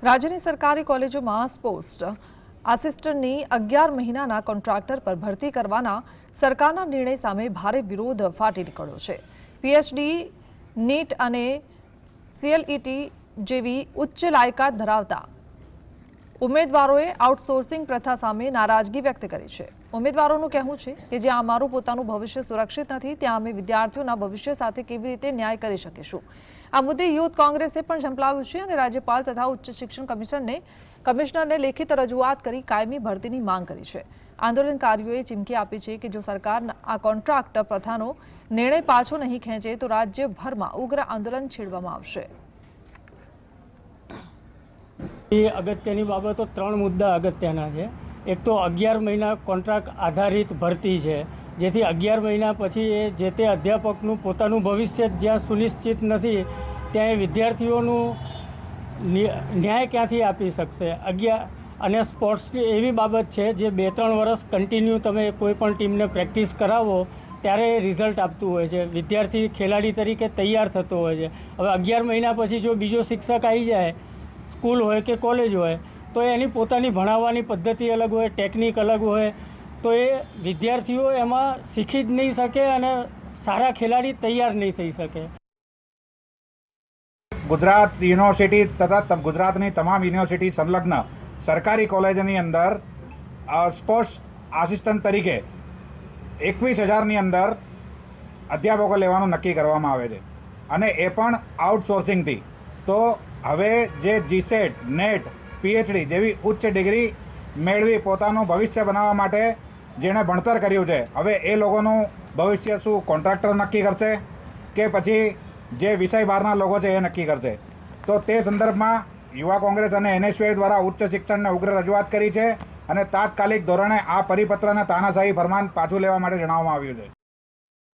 રાજ્યની સરકારી કોલેજોમાં સ્પોર્ટ્સ આસિસ્ટન્ટની 11 મહિનાના કોન્ટ્રાક્ટર પર ભરતી કરવાના સરકારના નિર્ણય સામે ભારે વિરોધ ફાટી નીકળ્યો છે। પીએચડી, નીટ અને સીએલઈટી જેવી ઉચ્ચ લાયકાત ધરાવતા ઉમેદવારોએ આઉટસોર્સિંગ પ્રથા સામે નારાજગી વ્યક્ત કરી છે। ઉમેદવારોનું કહેવું છે કે જ્યાં અમારું પોતાનું ભવિષ્ય સુરક્ષિત નથી ત્યાં અમે વિદ્યાર્થીઓના ભવિષ્ય સાથે કેવી રીતે ન્યાય કરી શકીશું। આ મુદ્દે યુથ કોંગ્રેસે પણ ઝંપલાવ્યું છે અને રાજ્યપાલ તથા ઉચ્ચ શિક્ષણ કમિશનરને લેખિત રજૂઆત કરી કાયમી ભરતીની માંગ કરી છે। આંદોલનકારીઓએ ચીમકી આપી છે કે જો સરકાર આ કોન્ટ્રાક્ટ પ્રથાનો નિર્ણય પાછો નહીં ખેંચે તો રાજ્યભરમાં ઉગ્ર આંદોલન છેડવામાં આવશે। અગત્યની બાબતો ત્રણ મુદ્દા અગત્યના છે। એક તો 11 મહિના કોન્ટ્રાક્ટ આધારિત ભરતી છે, જેથી 11 મહિના પછી એ જે તે અધ્યાપકનું પોતાનું ભવિષ્ય જ્યાં સુનિશ્ચિત નથી ત્યાં વિદ્યાર્થીઓનું ન્યાય ક્યાંથી આપી શકશે। અને સ્પોર્ટ્સની એવી બાબત છે જે 2-3 વર્ષ કન્ટિન્યુ તમે કોઈ પણ ટીમને પ્રેક્ટિસ કરાવો ત્યારે રિઝલ્ટ આપતું હોય છે, વિદ્યાર્થી ખેલાડી તરીકે તૈયાર થતો હોય છે। હવે 11 મહિના પછી જો બીજો શિક્ષક આવી જાય, સ્કૂલ હોય કે કોલેજ હોય, તો એની પોતાની ભણાવવાની પદ્ધતિ અલગ હોય, ટેકનિક અલગ હોય, તો એ વિદ્યાર્થીઓ એમાં શીખી જ નહીં શકે અને સારા ખેલાડી તૈયાર નહીં થઈ શકે। ગુજરાત યુનિવર્સિટી તથા ગુજરાતની તમામ યુનિવર્સિટી સંલગ્ન સરકારી કોલેજની અંદર સ્પોર્ટ્સ આસિસ્ટન્ટ તરીકે 21,000ની અંદર અધ્યાપકો લેવાનું નક્કી કરવામાં આવે છે અને એ પણ આઉટસોર્સિંગથી। તો હવે જે જીસેટ, નેટ, પીએચડી જેવી ઉચ્ચ ડિગ્રી મેળવી પોતાનું ભવિષ્ય બનાવવા માટે જેણે ભણતર કર્યું છે, હવે એ લોકોનું ભવિષ્ય શું કોન્ટ્રાક્ટર નક્કી કરશે કે પછી જે વિષય બહારના લોકો છે એ નક્કી કરશે? તો તે સંદર્ભમાં યુવા કોંગ્રેસ અને એનએસયુઆઈ દ્વારા ઉચ્ચ શિક્ષણને ઉગ્ર રજૂઆત કરી છે અને તાત્કાલિક ધોરણે આ પરિપત્રને તાનાશાહી ફરમાન પાછું લેવા માટે જણાવવામાં આવ્યું છે।